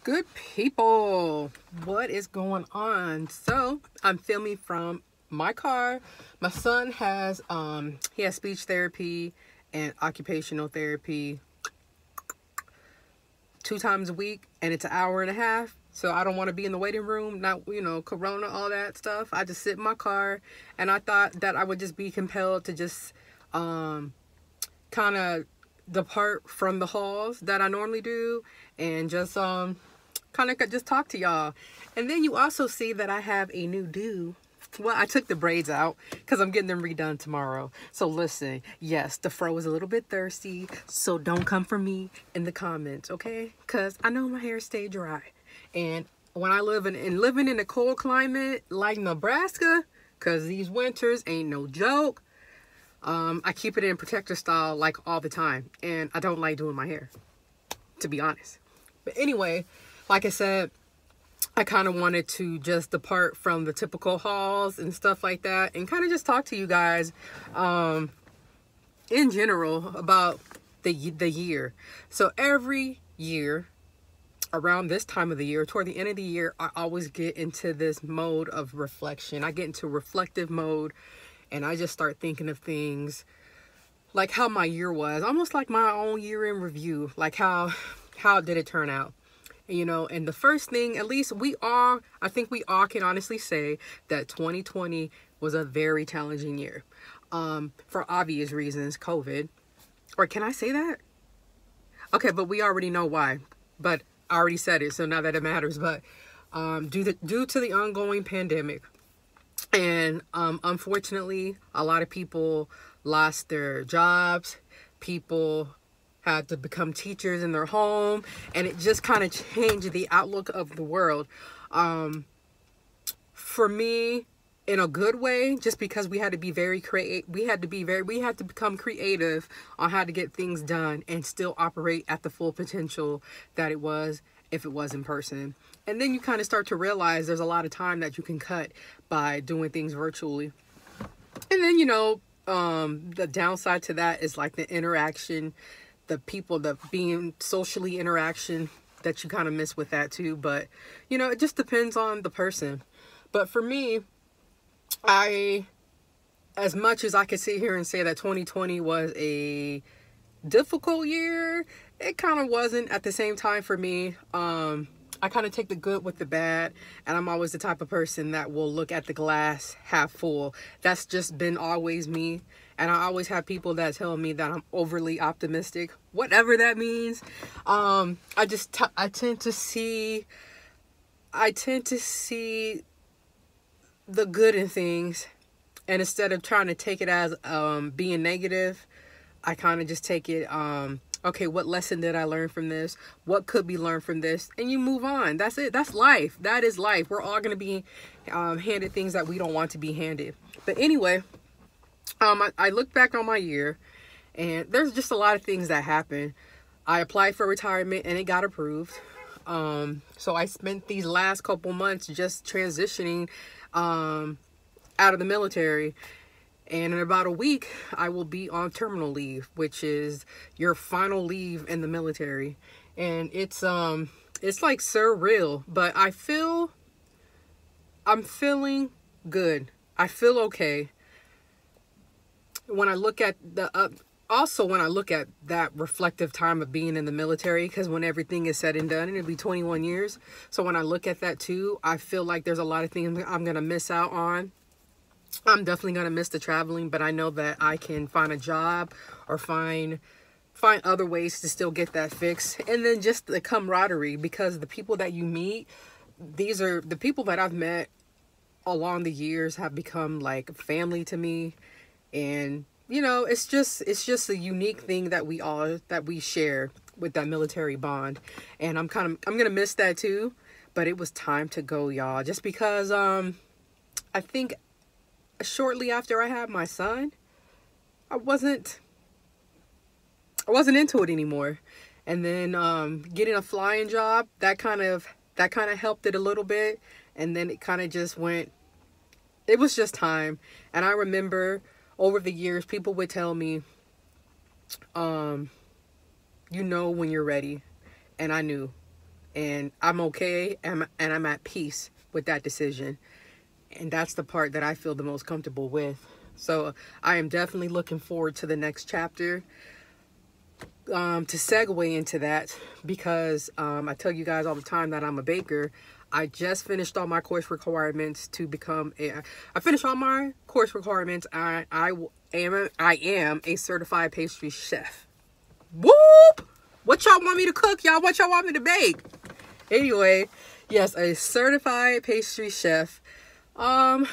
Good people, what is going on? So I'm filming from my car. My son has he has speech therapy and occupational therapy 2 times a week, and it's an hour and a half. So I don't want to be in the waiting room, not corona, all that stuff. I just sit in my car, and I thought that I would just be compelled to just kind of depart from the halls that I normally do, and just kind of just talk to y'all. And then you also see that I have a new do. Well, I took the braids out because I'm getting them redone tomorrow. So listen, yes, the fro is a little bit thirsty, so don't come for me in the comments, okay? Because I know my hair stay dry. And when I living in a cold climate like Nebraska, because these winters ain't no joke, I keep it in protector style like all the time. And I don't like doing my hair, to be honest. But anyway, like I said, I kind of wanted to just depart from the typical hauls and stuff like that, and kind of just talk to you guys in general about the year. So every year around this time of the year, toward the end of the year, I always get into this mode of reflection. I get into reflective mode, and I just start thinking of things like how my year was, almost like my own year in review, like how did it turn out. And the first thing, at least I think we all can honestly say that 2020 was a very challenging year. For obvious reasons, COVID. Or can I say that? Okay, but we already know why. But I already said it, so not that it matters. But due to the ongoing pandemic, and unfortunately, a lot of people lost their jobs. People had to become teachers in their home, and it just kind of changed the outlook of the world. For me, in a good way, just because we had to be very creative. We had to become creative on how to get things done and still operate at the full potential that it was if it was in person. And then you kind of start to realize there's a lot of time that you can cut by doing things virtually. And then the downside to that is like the interaction, the people, the being socially interaction that you kind of miss with that too. But it just depends on the person. But for me, as much as I could sit here and say that 2020 was a difficult year, it kind of wasn't at the same time for me. I kind of take the good with the bad, and I'm always the type of person that will look at the glass half full. That's just been always me. And I always have people that tell me that I'm overly optimistic, whatever that means. I tend to see the good in things, and instead of trying to take it as being negative, I kind of just take it, okay, what lesson did I learn from this? What could be learned from this? And you move on. That's it. That's life. That is life. We're all going to be handed things that we don't want to be handed. But anyway, I look back on my year, and there's just a lot of things that happened. I applied for retirement, and it got approved. So I spent these last couple months just transitioning out of the military. And in about a week, I will be on terminal leave, which is your final leave in the military. And it's like surreal, but I'm feeling good. I feel okay. When I look at when I look at that reflective time of being in the military, because when everything is said and done, it'll be 21 years. So when I look at that too, I feel like there's a lot of things I'm going to miss out on. I'm definitely going to miss the traveling, but I know that I can find a job or find other ways to still get that fixed. And then just the camaraderie, because the people that you meet, these are the people that I've met along the years, have become like family to me. And it's just a unique thing that we share with that military bond. And I'm going to miss that too, but it was time to go, y'all, just because I think shortly after I had my son, I wasn't into it anymore. And then getting a flying job, that kind of helped it a little bit. And then it kind of just went, it was just time. And I remember over the years, people would tell me, when you're ready. And I knew. and I'm okay, and I'm at peace with that decision. And that's the part that I feel the most comfortable with. So I am definitely looking forward to the next chapter. To segue into that, because I tell you guys all the time that I'm a baker. I just finished all my course requirements to become I finished all my course requirements. I am a certified pastry chef. Whoop! What y'all want me to cook, y'all? What y'all want me to bake? Anyway, yes, a certified pastry chef. And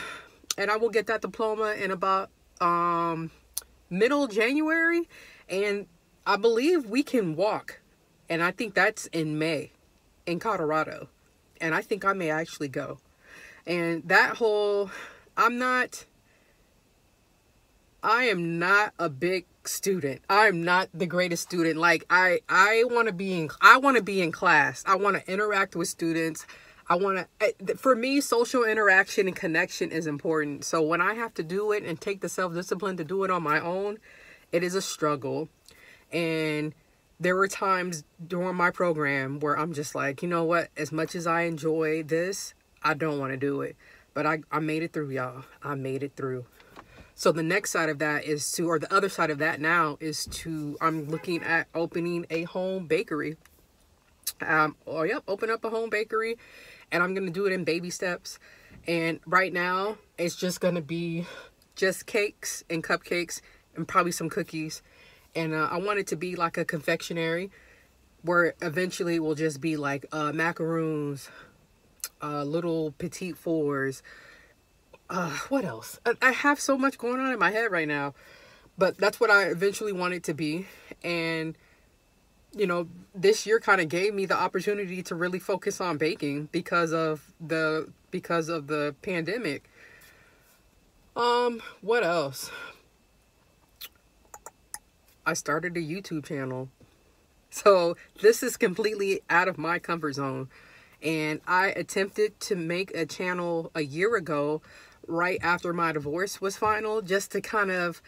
I will get that diploma in about middle January, and I believe we can walk, and I think that's in May in Colorado, and I think I may actually go. And that whole, I am not a big student. I'm not the greatest student. Like I want to be in class. I want to interact with students. For me, social interaction and connection is important. So when I have to do it and take the self-discipline to do it on my own, it is a struggle. And there were times during my program where I'm just like, you know what? As much as I enjoy this, I don't want to do it. But I made it through, y'all. I made it through. So the next side of that or the other side of that now I'm looking at opening a home bakery. Open up a home bakery, and I'm going to do it in baby steps. And right now, it's just going to be just cakes and cupcakes and probably some cookies. And I want it to be like a confectionery where eventually it will just be like macaroons, little petite fours. What else? I have so much going on in my head right now. But that's what I eventually want it to be. And, you know, this year kind of gave me the opportunity to really focus on baking because of the pandemic. What else? I started a YouTube channel. So this is completely out of my comfort zone. And I attempted to make a channel a year ago, right after my divorce was final, just to kind of...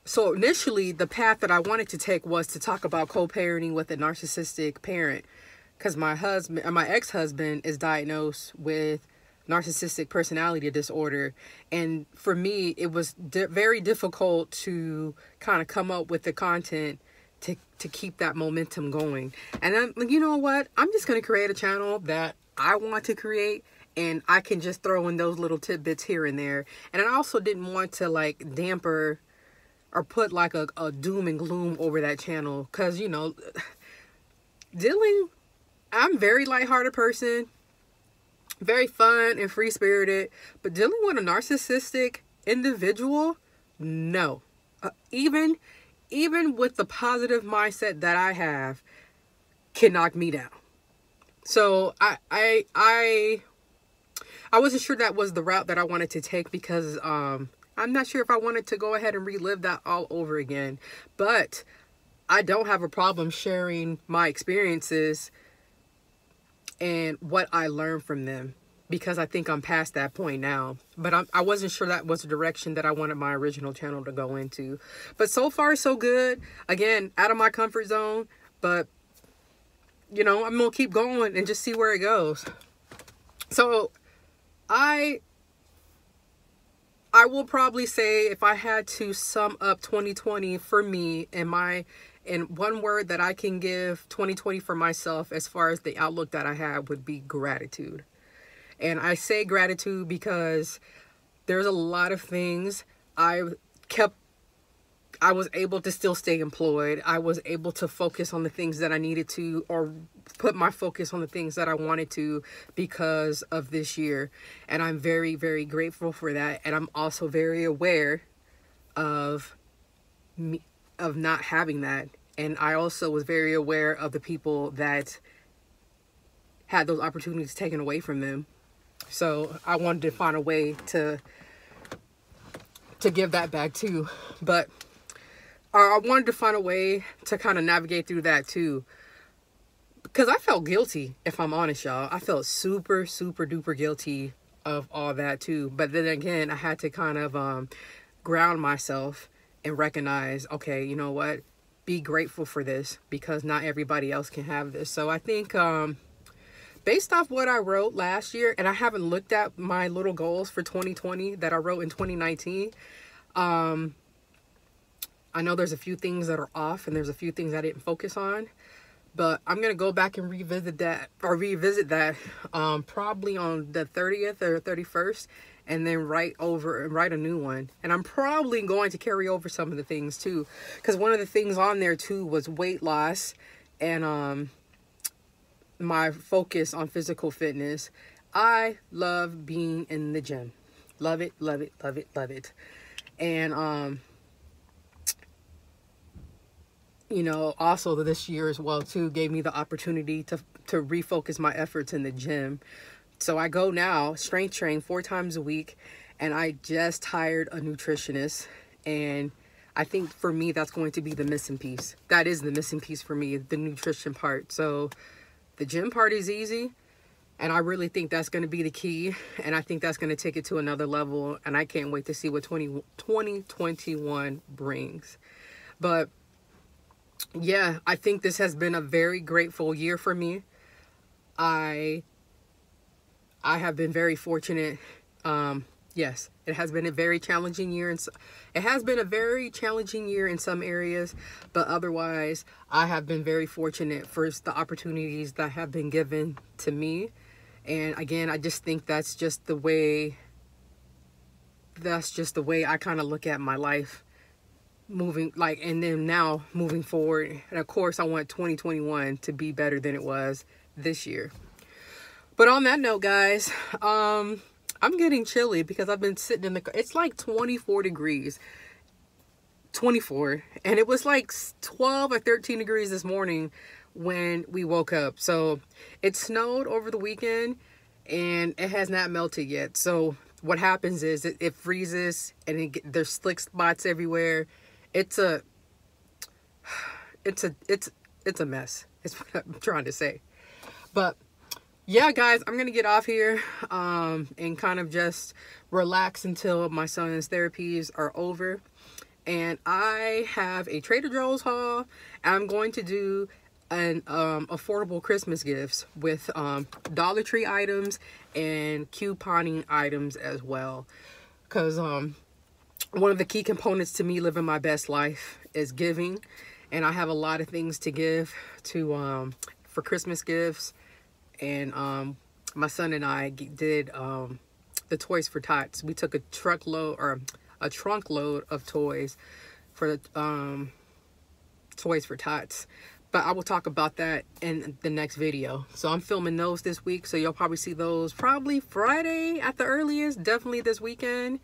So initially, the path that I wanted to take was to talk about co-parenting with a narcissistic parent. Because my ex-husband is diagnosed with narcissistic personality disorder, and for me it was very difficult to kind of come up with the content to keep that momentum going. And then, you know what, I'm just going to create a channel that I want to create, and I can just throw in those little tidbits here and there. And I also didn't want to like damper or put like a doom and gloom over that channel, because, you know, I'm a very lighthearted person, very fun and free-spirited, but dealing with a narcissistic individual, no. Even with the positive mindset that I have, can knock me down. So I wasn't sure that was the route that I wanted to take, because I'm not sure if I wanted to go ahead and relive that all over again. But I don't have a problem sharing my experiences and what I learned from them, because I think I'm past that point now. But I wasn't sure that was the direction that I wanted my original channel to go into. But so far, so good. Again, out of my comfort zone. But, you know, I'm going to keep going and just see where it goes. So, I will probably say, if I had to sum up 2020 for me in one word that I can give 2020 for myself, as far as the outlook that I had, would be gratitude. And I say gratitude because there's a lot of things I was able to still stay employed. I was able to focus on the things that I needed to, or put my focus on the things that I wanted to, because of this year. And I'm very, very grateful for that. And I'm also very aware of not having that. And I also was very aware of the people that had those opportunities taken away from them. So I wanted to find a way to give that back too. But I wanted to find a way to kind of navigate through that too. Because I felt guilty, if I'm honest, y'all. I felt super, super duper guilty of all that too. But then again, I had to kind of ground myself and recognize, okay, you know what? be grateful for this, because not everybody else can have this. So I think based off what I wrote last year, and I haven't looked at my little goals for 2020 that I wrote in 2019, I know there's a few things that are off and there's a few things I didn't focus on, but I'm going to go back and revisit that probably on the 30th or 31st, and then write a new one. And I'm probably going to carry over some of the things too, because one of the things on there too was weight loss and my focus on physical fitness. I love being in the gym. Love it, love it, love it, love it. And you know, also this year as well too gave me the opportunity to refocus my efforts in the gym. So I go now, strength train 4 times a week, and I just hired a nutritionist. And I think for me, that's going to be the missing piece. That is the missing piece for me, the nutrition part. So the gym part is easy, and I really think that's going to be the key. And I think that's going to take it to another level. And I can't wait to see what 2021 brings. But yeah, I think this has been a very grateful year for me. I have been very fortunate. Yes, it has been a very challenging year. It has been a very challenging year in some areas, but otherwise, I have been very fortunate for the opportunities that have been given to me. And again, I just think that's just the way I kind of look at my life and then now moving forward. And of course, I want 2021 to be better than it was this year. But on that note, guys, I'm getting chilly because I've been sitting in the car. It's like 24 degrees. 24. And it was like 12 or 13 degrees this morning when we woke up. So it snowed over the weekend and it has not melted yet. So what happens is it freezes and there's slick spots everywhere. It's a mess. It's what I'm trying to say. But yeah, guys, I'm going to get off here and kind of just relax until my son's therapies are over. And I have a Trader Joe's haul. I'm going to do an affordable Christmas gifts with Dollar Tree items and couponing items as well. Because one of the key components to me living my best life is giving. And I have a lot of things to give to for Christmas gifts. And my son and I did the Toys for Tots. We took a trunk load of toys for the Toys for Tots. But I will talk about that in the next video. So I'm filming those this week. So you'll probably see those probably Friday at the earliest. Definitely this weekend.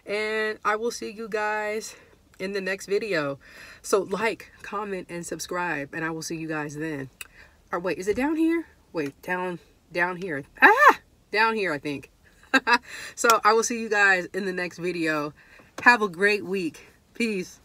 And I will see you guys in the next video. So like, comment, and subscribe. And I will see you guys then. Or wait, is it down here? Wait, down here. Down here, I think. So I will see you guys in the next video. Have a great week. Peace.